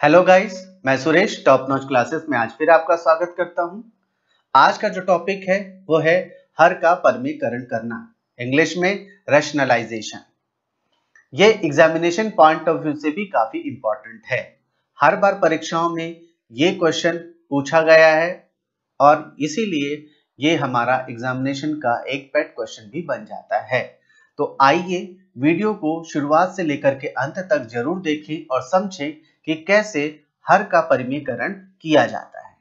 Hello guys, मैं Suresh top notch classes में आज फिर आपका स्वागत करता हूं। आज का जो टॉपिक है वो है हर का परमीकरण करना, इंग्लिश में रैशनलाइजेशन। ये एग्जामिनेशन पॉइंट ऑफ व्यू से भी काफी इंपॉर्टेंट है। हर बार परीक्षाओं में ये क्वेश्चन पूछा गया है और इसीलिए ये हमारा एग्जामिनेशन का एक पेट क्वेश्चन भी बन जाता है। तो आइए वीडियो को शुरुआत से लेकर के अंत तक जरूर देखें और समझें कि कैसे हर का परमीकरण किया जाता है।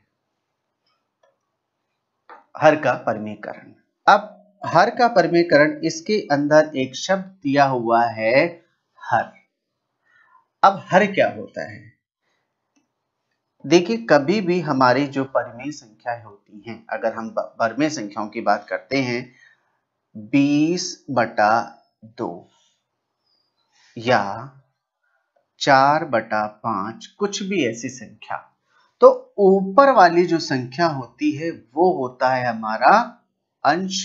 हर का परमीकरण, अब हर का परमीकरण, इसके अंदर एक शब्द दिया हुआ है हर। अब हर क्या होता है? देखिए, कभी भी हमारी जो परिमेय संख्याएं होती हैं, अगर हम परिमेय संख्याओं की बात करते हैं 20/2 या 4/5, कुछ भी ऐसी संख्या, तो ऊपर वाली जो संख्या होती है वो होता है हमारा अंश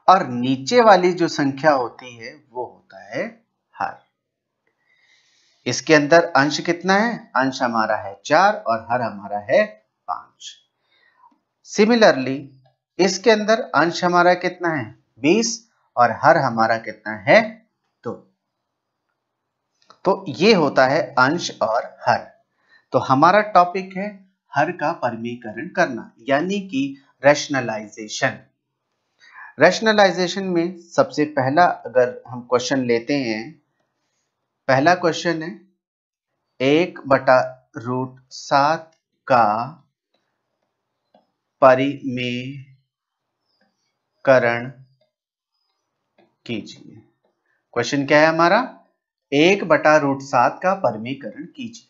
और नीचे वाली जो संख्या होती है वो होता है हर। इसके अंदर अंश कितना है? अंश हमारा है 4 और हर हमारा है 5। सिमिलरली इसके अंदर अंश हमारा कितना है? 20 और हर हमारा कितना है? 2। तो ये होता है अंश और हर। तो हमारा टॉपिक है हर का परमीकरण करना, यानी कि रैशनलाइजेशन। रैशनलाइजेशन में सबसे पहला अगर हम क्वेश्चन लेते हैं, पहला क्वेश्चन है 1/√7 का परिमेयकरण कीजिए। क्वेश्चन क्या है हमारा? 1/√7 का परिमेयकरण कीजिए।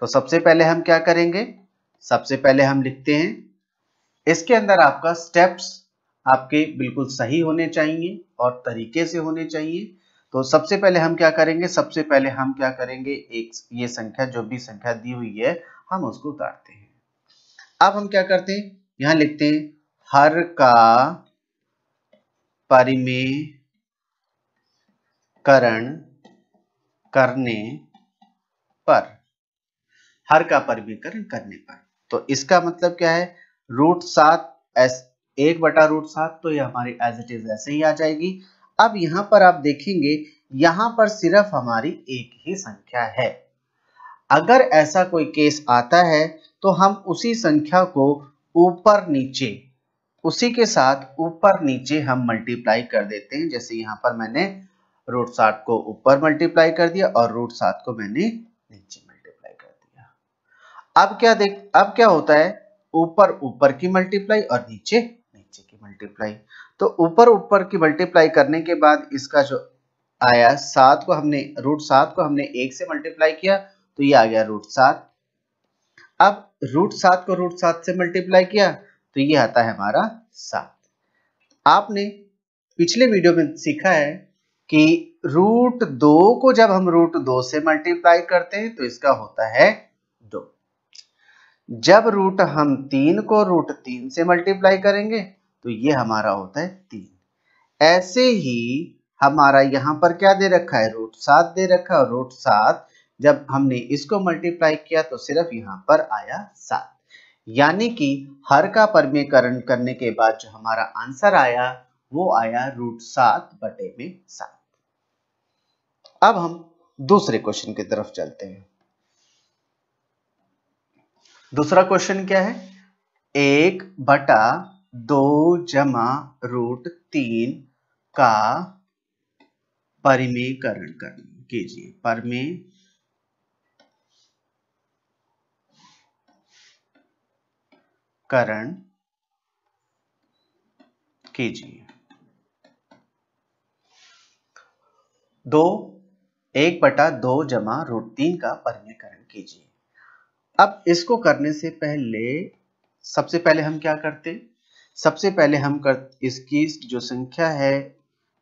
तो सबसे पहले हम क्या करेंगे? सबसे पहले हम लिखते हैं, इसके अंदर आपका स्टेप्स आपके बिल्कुल सही होने चाहिए और तरीके से होने चाहिए। तो सबसे पहले हम क्या करेंगे? सबसे पहले हम क्या करेंगे, एक ये संख्या, जो भी संख्या दी हुई है हम उसको उतारते हैं। अब हम क्या करते हैं, यहां लिखते हैं हर का परिमेयकरण करने पर, हर का परिमेयकरण करने पर। तो इसका मतलब क्या है? √7 1/√7, तो ये हमारी एज इट इज ऐसे ही आ जाएगी। अब यहां पर आप देखेंगे, यहां पर सिर्फ हमारी एक ही संख्या है। अगर ऐसा कोई केस आता है तो हम उसी संख्या को ऊपर नीचे, उसी के साथ ऊपर नीचे हम मल्टीप्लाई कर देते हैं। जैसे यहां पर मैंने √7 को ऊपर मल्टीप्लाई कर दिया और √7 को मैंने नीचे मल्टीप्लाई कर दिया। अब क्या होता है? ऊपर ऊपर की मल्टीप्लाई और नीचे नीचे की मल्टीप्लाई। तो ऊपर ऊपर की मल्टीप्लाई करने के बाद इसका जो आया, 7 को हमने √7 को हमने 1 से मल्टीप्लाई किया तो ये आ गया √7। अब √7 को √7 से मल्टीप्लाई किया तो ये आता है हमारा 7। आपने पिछले वीडियो में सीखा है कि √2 को जब हम √2 से मल्टीप्लाई करते हैं तो इसका होता है 2। जब रूट हम 3 को √3 से मल्टीप्लाई करेंगे तो ये हमारा होता है 3। ऐसे ही हमारा यहाँ पर क्या दे रखा है? √7 दे रखा है और √7 जब हमने इसको मल्टीप्लाई किया तो सिर्फ यहाँ पर आया 7। यानी कि हर का परमीकरण करने के बाद जो हमारा आंसर आया वो आया √7/7। अब हम दूसरे क्वेश्चन की तरफ चलते हैं। दूसरा क्वेश्चन क्या है? 1/2 जमा √3 का परिमेयकरण कीजिए। परिमेयकरण कीजिए। 1/2 जमा √3 का परिमेयकरण कीजिए। अब इसको करने से पहले सबसे पहले हम क्या करते? सबसे पहले हम इसकी जो संख्या है,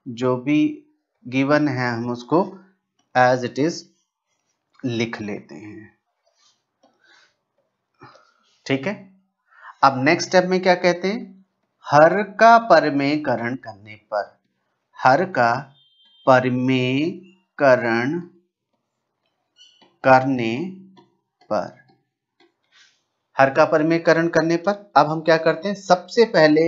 जो भी गिवन है, हम उसको एज इट इज लिख लेते हैं। ठीक है। अब नेक्स्ट स्टेप में क्या कहते हैं? हर का परिमेयकरण करने पर, हर का परिमेयकरण करने पर। हर का परिमेयकरण करने पर अब हम क्या करते हैं, सबसे पहले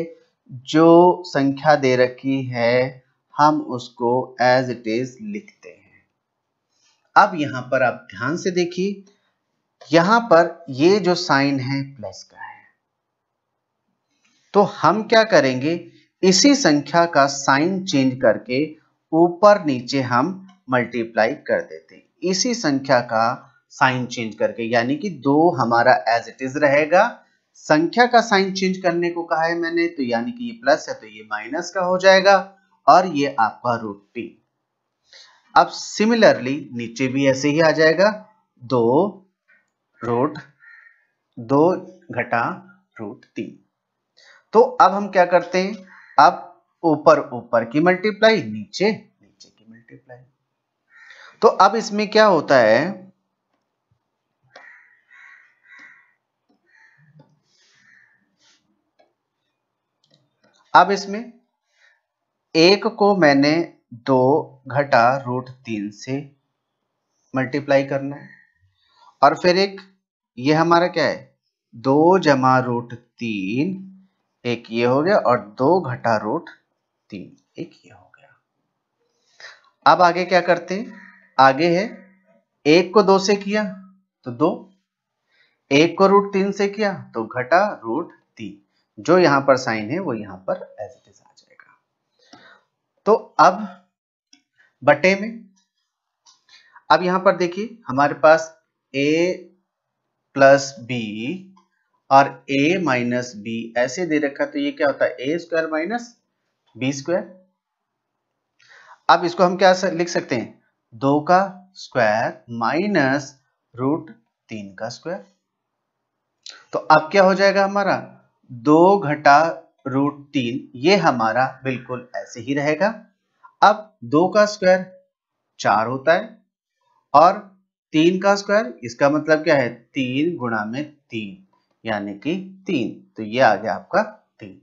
जो संख्या दे रखी है हम उसको एज इट इज लिखते हैं। अब यहां पर आप ध्यान से देखिए, यहां पर ये जो साइन है प्लस का है, तो हम क्या करेंगे, इसी संख्या का साइन चेंज करके ऊपर नीचे हम मल्टीप्लाई कर देते हैं, इसी संख्या का साइन चेंज करके, यानी कि 2 हमारा एज इट इज रहेगा। संख्या का साइन चेंज करने को कहा है मैंने, तो यानी कि ये प्लस है तो ये माइनस का हो जाएगा और ये आपका √3। अब सिमिलरली नीचे भी ऐसे ही आ जाएगा, 2 घटा √3। तो अब हम क्या करते हैं, अब ऊपर ऊपर की मल्टीप्लाई, नीचे नीचे की मल्टीप्लाई। तो अब इसमें क्या होता है, अब इसमें 1 को मैंने 2 घटा √3 से मल्टीप्लाई करना है, और फिर एक ये हमारा क्या है, 2 जमा √3, एक ये हो गया, और 2 घटा √3 एक ये हो गया। अब आगे क्या करते हैं, आगे है 1 को 2 से किया तो 2, 1 को √3 से किया तो घटा √3, जो यहां पर साइन है वो यहां पर एज इट इज आ जाएगा। तो अब बटे में, अब यहां पर देखिए हमारे पास a प्लस बी और a माइनस बी ऐसे दे रखा, तो ये क्या होता है, a square minus B square. अब इसको हम क्या लिख सकते हैं, 2 का स्क्वायर माइनस √3 का स्क्वायर। तो अब क्या हो जाएगा हमारा, 2 घटा √3, ये हमारा बिल्कुल ऐसे ही रहेगा। अब 2 का स्क्वायर 4 होता है और 3 का स्क्वायर, इसका मतलब क्या है, 3 गुणा में 3 यानी कि 3, तो ये आ गया आपका 3।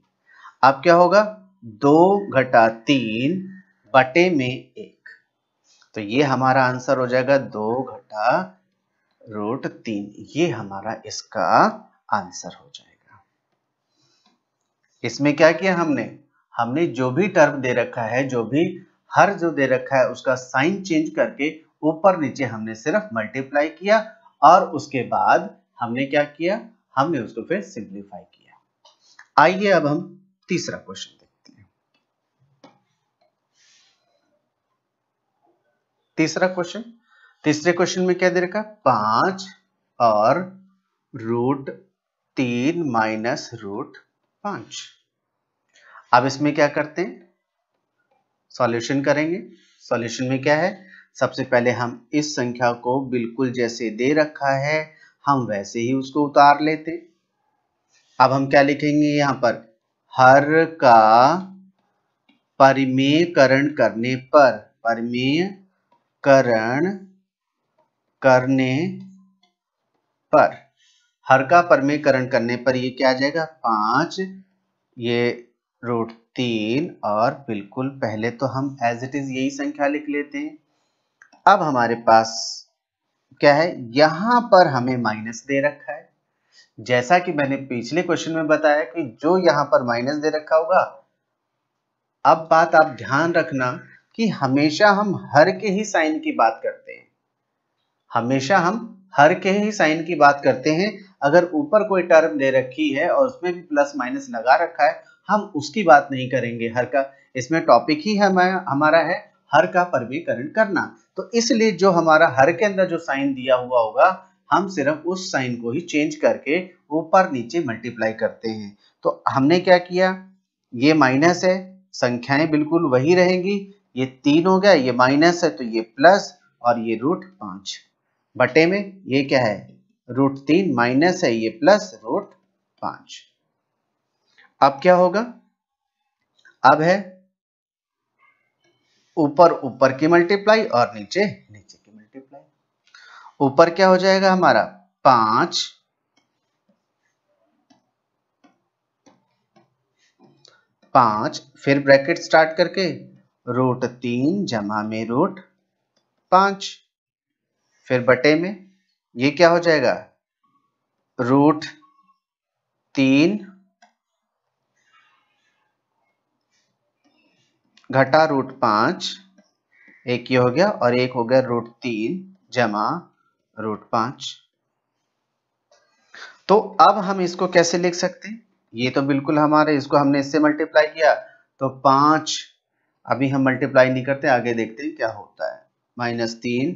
अब क्या होगा, 2 घटा 3 बटे में 1, तो ये हमारा आंसर हो जाएगा 2 घटा √3, ये हमारा इसका आंसर हो जाएगा। इसमें क्या किया हमने, हमने जो भी टर्म दे रखा है, जो भी हर जो दे रखा है उसका साइन चेंज करके ऊपर नीचे हमने सिर्फ मल्टीप्लाई किया, और उसके बाद हमने क्या किया, हमने उसको फिर सिंप्लीफाई किया। आइए अब हम तीसरा क्वेश्चन देखते हैं। तीसरे क्वेश्चन में क्या दे रखा, 5 और √3 माइनस √5। अब इसमें क्या करते हैं, सॉल्यूशन करेंगे। सॉल्यूशन में क्या है, सबसे पहले हम इस संख्या को बिल्कुल जैसे दे रखा है हम वैसे ही उसको उतार लेते। अब हम क्या लिखेंगे यहां पर, हर का परिमेयकरण करने पर, परिमेयकरण करने पर, हर का परिमेयकरण करने पर ये क्या आ जाएगा, 5, ये √3, और बिल्कुल पहले तो हम एज इट इज यही संख्या लिख लेते हैं। अब हमारे पास क्या है, यहां पर हमें माइनस दे रखा है, जैसा कि मैंने पिछले क्वेश्चन में बताया कि जो यहां पर माइनस दे रखा होगा। अब बात आप ध्यान रखना कि हमेशा हम हर के ही साइन की बात करते हैं, हमेशा हम हर के ही साइन की बात करते हैं। अगर ऊपर कोई टर्म दे रखी है और उसमें भी प्लस माइनस लगा रखा है, हम उसकी बात नहीं करेंगे हर का, इसमें टॉपिक ही हमारा है हर का परिमेयकरण करना। तो इसलिए जो हमारा हर के अंदर जो साइन दिया हुआ होगा, हम सिर्फ उस साइन को ही चेंज करके ऊपर नीचे मल्टीप्लाई करते हैं। तो हमने क्या किया, ये माइनस है, संख्याएं बिल्कुल वही रहेंगी, ये 3 हो गया, ये माइनस है तो ये प्लस, और ये √5 बटे में ये क्या है, √3 माइनस है, ये प्लस √5। अब क्या होगा, अब है ऊपर ऊपर की मल्टीप्लाई और नीचे नीचे की मल्टीप्लाई। ऊपर क्या हो जाएगा हमारा, 5 फिर ब्रैकेट स्टार्ट करके √3 जमा में √5, फिर बटे में ये क्या हो जाएगा, √3 घटा √5, एक ये हो गया और एक हो गया √3 जमा √5। तो अब हम इसको कैसे लिख सकते हैं, ये तो बिल्कुल हमारे, इसको हमने इससे मल्टीप्लाई किया तो 5, अभी हम मल्टीप्लाई नहीं करते, आगे देखते हैं क्या होता है, -3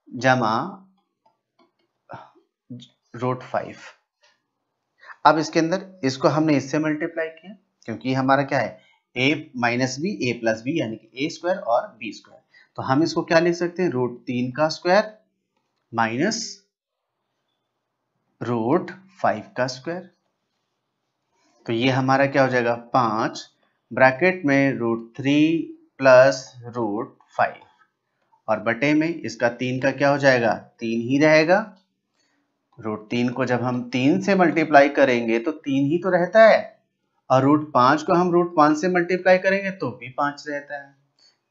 जमा √5। अब इसके अंदर इसको हमने इससे मल्टीप्लाई किया क्योंकि हमारा क्या है, a minus B A plus B यानी कि a² और b²। तो हम इसको क्या लिख सकते हैं, √3 का स्क्वायर माइनस √5 का स्क्वायर। तो ये हमारा क्या हो जाएगा, 5 ब्रैकेट में √3 प्लस √5 और बटे में इसका 3 का क्या हो जाएगा, 3 ही रहेगा। √3 को जब हम 3 से मल्टीप्लाई करेंगे तो 3 ही तो रहता है, और √5 को हम √5 से मल्टीप्लाई करेंगे तो भी 5 रहता है।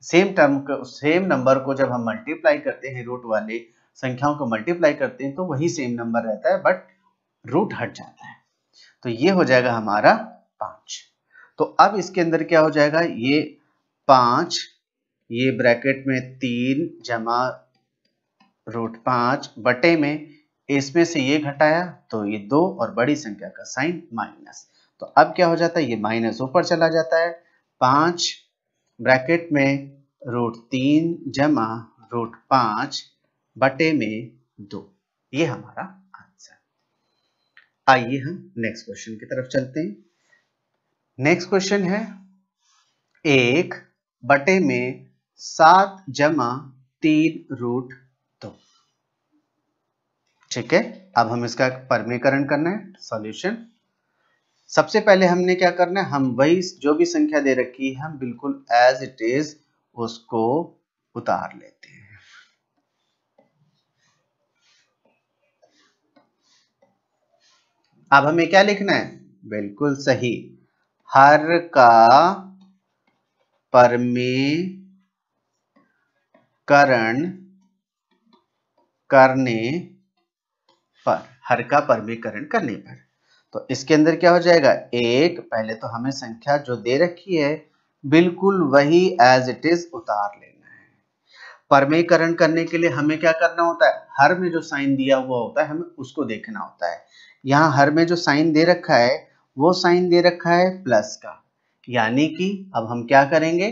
सेम नंबर को जब हम मल्टीप्लाई करते हैं, रूट वाले संख्याओं को मल्टीप्लाई करते हैं तो वही सेम नंबर रहता है, बट रूट हट जाता है। तो ये हो जाएगा हमारा 5। तो अब इसके अंदर क्या हो जाएगा, ये 5, ये ब्रैकेट में 3 जमा √5 बटे में इसमें से ये घटाया तो ये 2 और बड़ी संख्या का साइन माइनस। तो अब क्या हो जाता है, ये माइनस ऊपर चला जाता है, 5 ब्रैकेट में √3 जमा √5 बटे में 2। ये हमारा आंसर। आइए हम नेक्स्ट क्वेश्चन की तरफ चलते हैं। नेक्स्ट क्वेश्चन है 1 बटे में 7 जमा 3√2। ठीक है, अब हम इसका परमीकरण करना है, सॉल्यूशन। सबसे पहले हमने क्या करना है, हम वही जो भी संख्या दे रखी है हम बिल्कुल एज इट इज उसको उतार लेते हैं। अब हमें क्या लिखना है, बिल्कुल सही, हर का परमीकरण करने पर, हर का परमीकरण करने पर। तो इसके अंदर क्या हो जाएगा, एक, पहले तो हमें संख्या जो दे रखी है बिल्कुल वही एज इट इज उतार लेना है। परमीकरण करने के लिए हमें क्या करना होता है, हर में जो साइन दिया हुआ होता है हमें उसको देखना होता है। यहाँ हर में जो साइन दे रखा है वो साइन दे रखा है प्लस का, यानी कि अब हम क्या करेंगे,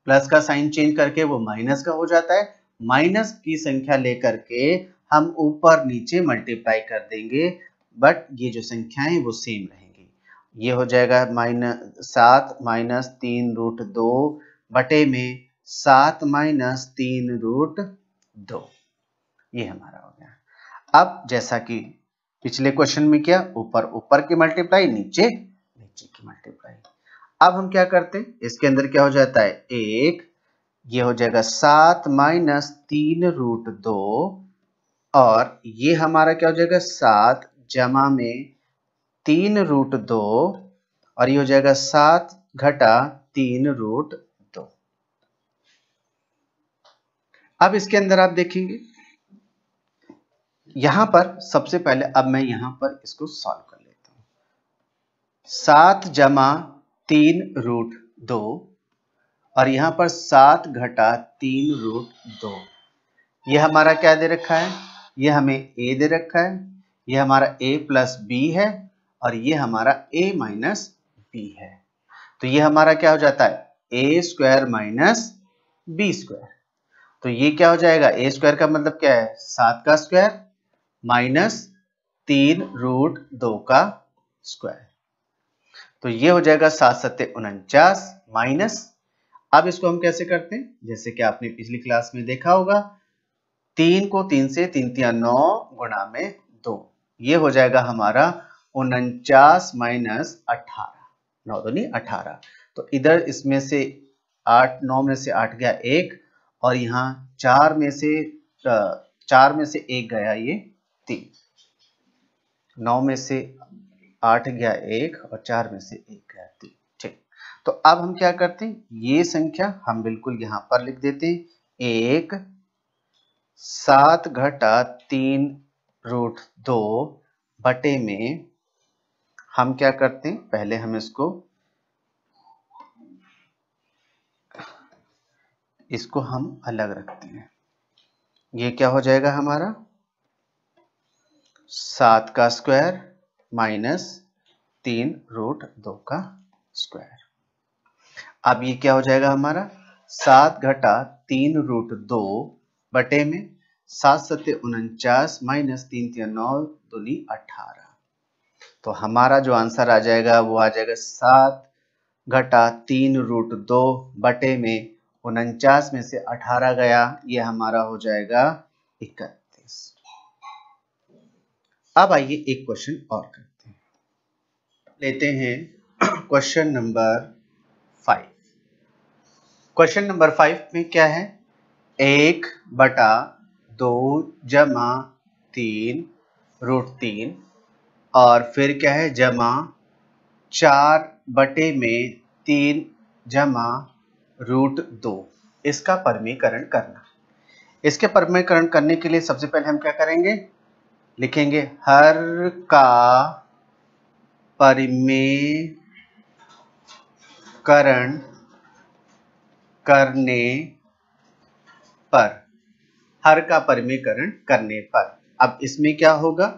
प्लस का साइन चेंज करके वो माइनस का हो जाता है। माइनस की संख्या लेकर के हम ऊपर नीचे मल्टीप्लाई कर देंगे, बट ये जो संख्याएं वो सेम रहेंगी। ये हो जाएगा -7 माइनस 3√2 बटे में 7 माइनस 3√2। ये हमारा हो गया। अब जैसा कि पिछले क्वेश्चन में किया, ऊपर ऊपर की मल्टीप्लाई, नीचे नीचे की मल्टीप्लाई। अब हम क्या करते हैं, इसके अंदर क्या हो जाता है, एक, ये हो जाएगा 7 माइनस 3√2 और ये हमारा क्या हो जाएगा 7 जमा में 3√2 और ये हो जाएगा 7 घटा 3√2। अब इसके अंदर आप देखेंगे, यहां पर सबसे पहले अब मैं यहां पर इसको सॉल्व कर लेता हूं। 7 जमा 3√2 और यहां पर 7 घटा 3√2। ये हमारा क्या दे रखा है, ये हमें a दे रखा है, ये हमारा a प्लस b है और ये हमारा a माइनस b है। तो ये हमारा क्या हो जाता है, a² माइनस b²। तो ये क्या हो जाएगा, a² का मतलब क्या है, 7 का स्क्वायर माइनस 3√2 का स्क्वायर। तो ये हो जाएगा 7 7 49 माइनस, अब इसको हम कैसे करते हैं, जैसे कि आपने पिछली क्लास में देखा होगा, 3 को 3 से 3 3 9 गुणा में 2, ये हो जाएगा हमारा 49 माइनस 18, 9 दूनी 18। तो इधर इसमें से 8, 9 में से 8 गया 1 और यहाँ 4 में से 1 गया ये 3, 9 में से 8 गया 1 और 4 में से 1 गया 3। ठीक, तो अब हम क्या करते हैं, ये संख्या हम बिल्कुल यहाँ पर लिख देते हैं, 1 7 घटा रूट 2 बटे में हम क्या करते हैं, पहले हम इसको हम अलग रखते हैं। ये क्या हो जाएगा हमारा 7 का स्क्वायर माइनस 3 रूट 2 का स्क्वायर। अब ये क्या हो जाएगा हमारा 7 घटा 3 रूट 2 बटे में 7 सत्ते 49 माइनस 3 3 9 दूनी 18। तो हमारा जो आंसर आ जाएगा वो आ जाएगा 7 घटा 3 रूट 2 बटे में 49 में से 18 गया, ये हमारा हो जाएगा 31। अब आइए एक क्वेश्चन और करते हैं, लेते हैं क्वेश्चन नंबर 5। क्वेश्चन नंबर 5 में क्या है, 1 बटा 2 जमा 3 रूट 3 और फिर क्या है जमा 4 बटे में 3 जमा रूट 2, इसका परमीकरण करना। इसके परमीकरण करने के लिए सबसे पहले हम क्या करेंगे, लिखेंगे हर का परिमेयकरण करने पर, हर का परिमेयकरण करने पर। अब इसमें क्या होगा,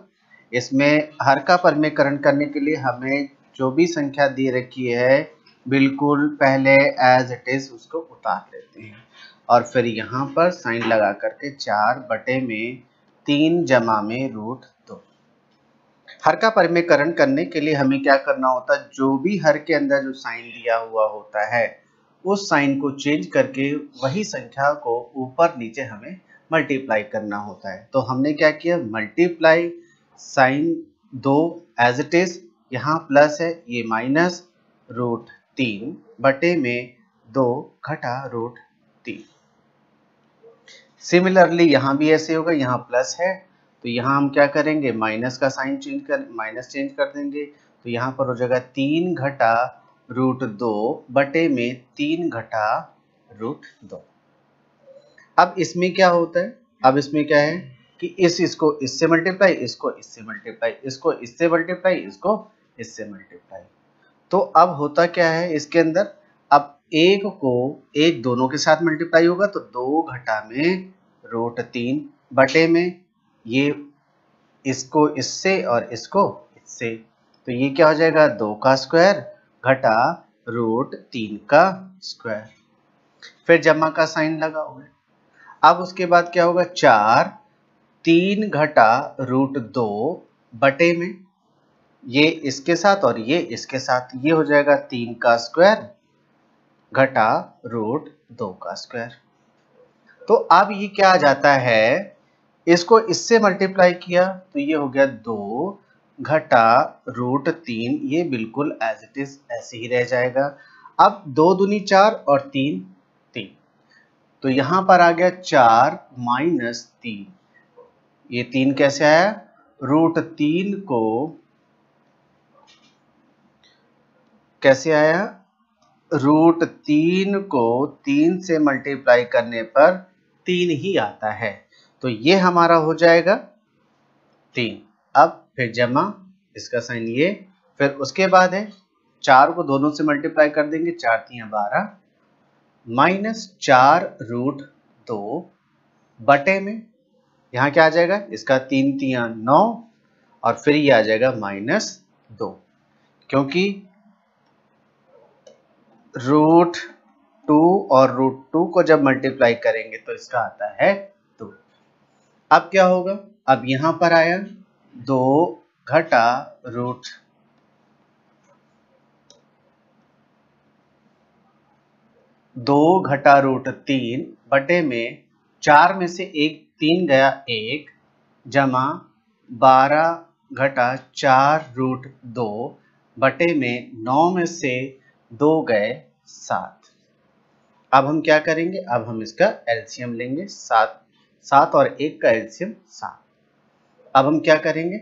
इसमें हर का परिमेयकरण करने के लिए हमें जो भी संख्या दे रखी है बिल्कुल पहले एज इट इज उसको उतार लेते हैं और फिर यहाँ पर साइन लगा करके 4 बटे में 3 जमा में रूट 2। हर का परिमेयकरण करने के लिए हमें क्या करना होता है, जो भी हर के अंदर जो साइन दिया हुआ होता है उस साइन को चेंज करके वही संख्या को ऊपर नीचे हमें मल्टीप्लाई करना होता है। तो हमने क्या किया, multiply sign 2 as it is, यहाँ प्लस है ये माइनस रूट 3 बटे में 2 घटा रूट 3। सिमिलरली यहाँ भी ऐसे होगा, यहाँ प्लस है तो यहाँ हम क्या करेंगे, माइनस का साइन चेंज कर देंगे, तो यहाँ पर हो जाएगा 3 घटा रूट 2 बटे में 3 घटा रूट 2। अब इसमें क्या होता है, अब इसमें क्या है कि इसको इससे मल्टीप्लाई, इसको इससे मल्टीप्लाई, इसको इससे मल्टीप्लाई, इसको इससे मल्टीप्लाई। तो अब होता क्या है इसके अंदर, अब एक को एक दोनों के साथ मल्टीप्लाई होगा तो 2 घटा में रूट 3 बटे में ये इसको इससे और इसको इससे, तो ये क्या हो जाएगा 2 का स्क्वायर घटा रूट 3 का स्क्वायर, फिर जमा का साइन लगाओगे। अब उसके बाद क्या होगा 4 3 घटा रूट 2 बटे में ये इसके साथ और ये इसके साथ, ये हो जाएगा 3 का स्क्वायर घटा रूट 2 का स्क्वायर। तो अब ये क्या आ जाता है, इसको इससे मल्टीप्लाई किया तो ये हो गया 2 घटा रूट 3, ये बिल्कुल एज इट इज ऐसे ही रह जाएगा। अब 2 दूनी 4 और 3 3, तो यहां पर आ गया 4 माइनस 3, ये 3 कैसे आया, रूट 3 को कैसे आया, रूट 3 को 3 से मल्टीप्लाई करने पर 3 ही आता है, तो ये हमारा हो जाएगा 3। अब फिर जमा इसका साइन ये, फिर उसके बाद है 4 को दोनों से मल्टीप्लाई कर देंगे, 4 3 12 माइनस 4 रूट 2 बटे में यहाँ क्या आ जाएगा, इसका 3 3 9 और फिर ये आ जाएगा माइनस 2, क्योंकि रूट 2 और रूट 2 को जब मल्टीप्लाई करेंगे तो इसका आता है 2। अब क्या होगा, अब यहां पर आया 2 घटा रूट 2 घटा रूट 3 बटे में 4 में से एक 3 गया 1 जमा 12 घटा 4 रूट 2 बटे में 9 में से 2 गए 7। अब हम क्या करेंगे, अब हम इसका एलसीएम लेंगे, 7 और 1 का एलसीएम 7। अब हम क्या करेंगे,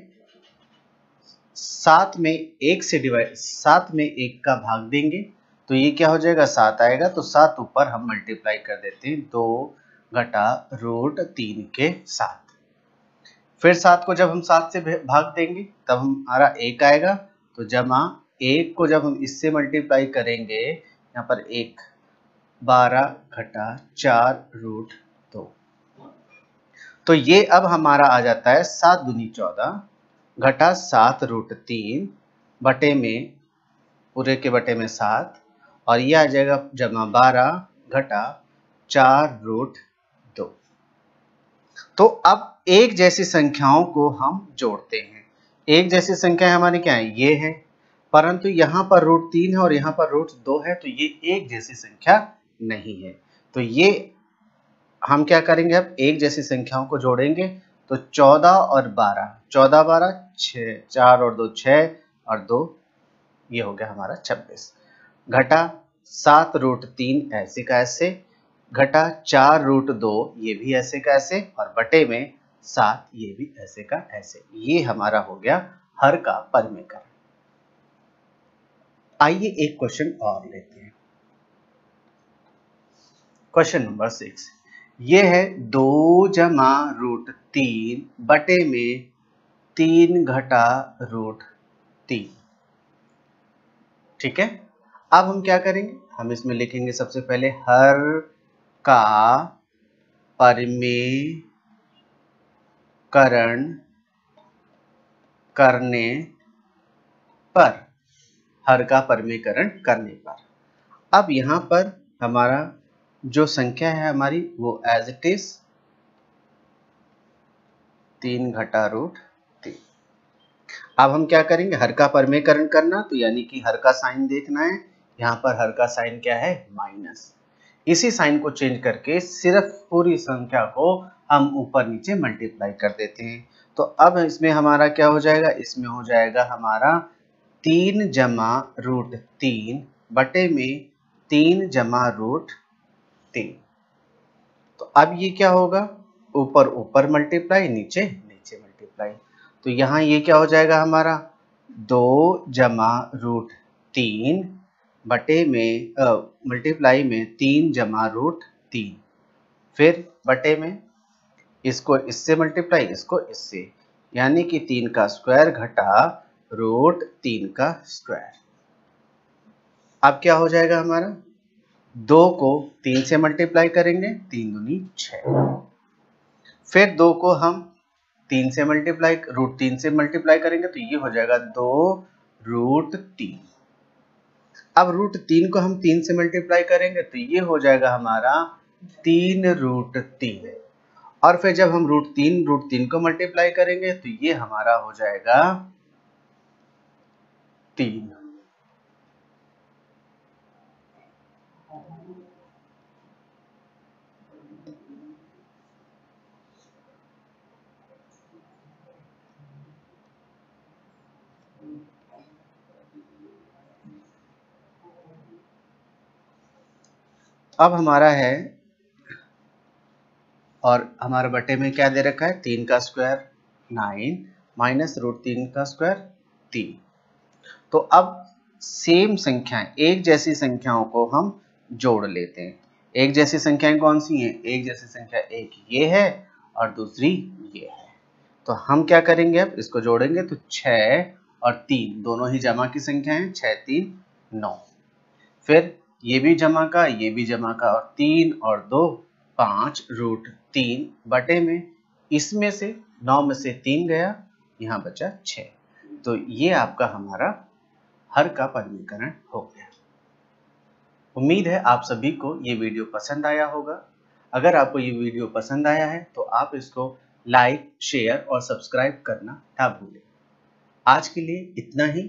7 में 1 का भाग देंगे तो ये क्या हो जाएगा 7 आएगा, तो 7 ऊपर हम मल्टीप्लाई कर देते हैं 2 घटा रूट 3 के साथ। फिर 7 को जब हम 7 से भाग देंगे तब हमारा 1 आएगा, तो जमा 1 को जब हम इससे मल्टीप्लाई करेंगे, यहाँ पर 1 12 घटा 4 रूट 2, तो ये अब हमारा आ जाता है 7 दूनी 14 घटा 7 रूट 3 बटे में पूरे के बटे में 7, और ये आ जाएगा जमा 12 घटा 4 रूट 2। तो अब एक जैसी संख्याओं को हम जोड़ते हैं। एक जैसी संख्याएं हमारी क्या है, ये है, परंतु यहाँ पर रूट 3 है और यहाँ पर रूट 2 है, तो ये एक जैसी संख्या नहीं है। तो ये हम क्या करेंगे, अब एक जैसी संख्याओं को जोड़ेंगे, तो 14 और 12, 14 12 6, 4 और 2 6 और 2, ये हो गया हमारा 26, घटा 7 रूट 3 ऐसे का ऐसे, घटा 4 रूट 2 ये भी ऐसे का ऐसे, और बटे में 7 ये भी ऐसे का ऐसे। ये हमारा हो गया हर का परिमेयकरण। आइए एक क्वेश्चन और लेते हैं। क्वेश्चन नंबर 6, ये है 2 जमा रूट 3 बटे में 3 घटा रूट 3। ठीक है, अब हम क्या करेंगे, हम इसमें लिखेंगे सबसे पहले हर का परिमेयकरण करने पर, हर का परिमेयकरण करने पर। अब यहाँ पर हमारा जो संख्या है हमारी वो एज इट इज 3 घटा रूट 3। अब हम क्या करेंगे, हर का परिमेयकरण करना, तो यानी कि हर का साइन देखना है। यहाँ पर हर का साइन क्या है, माइनस। इसी साइन को चेंज करके सिर्फ पूरी संख्या को हम ऊपर नीचे मल्टीप्लाई कर देते हैं। तो अब इसमें हमारा क्या हो जाएगा, इसमें हो जाएगा हमारा 3 जमा रूट 3 बटे में 3 जमा रूट 3। तो अब ये क्या होगा, ऊपर ऊपर मल्टीप्लाई, नीचे नीचे मल्टीप्लाई। तो यहाँ ये क्या हो जाएगा हमारा 2 जमा रूट 3 बटे में मल्टीप्लाई में 3 जमा रूट 3, फिर बटे में इसको इससे मल्टीप्लाई, इसको इससे, यानी कि 3 का स्क्वायर घटा रूट 3 का स्क्वायर। अब क्या हो जाएगा हमारा, 2 को 3 से मल्टीप्लाई करेंगे, 3 दूनी 6, फिर 2 को हम 3 से मल्टीप्लाई रूट 3 से मल्टीप्लाई करेंगे, तो ये हो जाएगा 2 रूट 3। अब रूट 3 को हम 3 से मल्टीप्लाई करेंगे, तो ये हो जाएगा हमारा 3 रूट 3, और फिर जब हम रूट 3 को मल्टीप्लाई करेंगे, तो ये हमारा हो जाएगा 3। अब हमारा है, और हमारे बटे में क्या दे रखा है, 3 का स्क्वायर 9 माइनस रूट 3 का स्क्वायर 3। तो अब सेम संख्याएं, एक जैसी संख्याओं को हम जोड़ लेते हैं। एक जैसी संख्याएं कौन सी हैं, एक जैसी संख्या एक ये है और दूसरी ये है। तो हम क्या करेंगे, अब इसको जोड़ेंगे, तो 6 और 3 दोनों ही जमा की संख्या है, 6 3 9, फिर ये भी जमा का, ये भी जमा का, और 3 और 2 5 रूट 3 बटे में इसमें से 9 में से 3 गया, यहाँ बचा 6। तो ये आपका हमारा हर का परिमेयकरण हो गया। उम्मीद है आप सभी को ये वीडियो पसंद आया होगा। अगर आपको ये वीडियो पसंद आया है तो आप इसको लाइक, शेयर और सब्सक्राइब करना ना भूलें। आज के लिए इतना ही।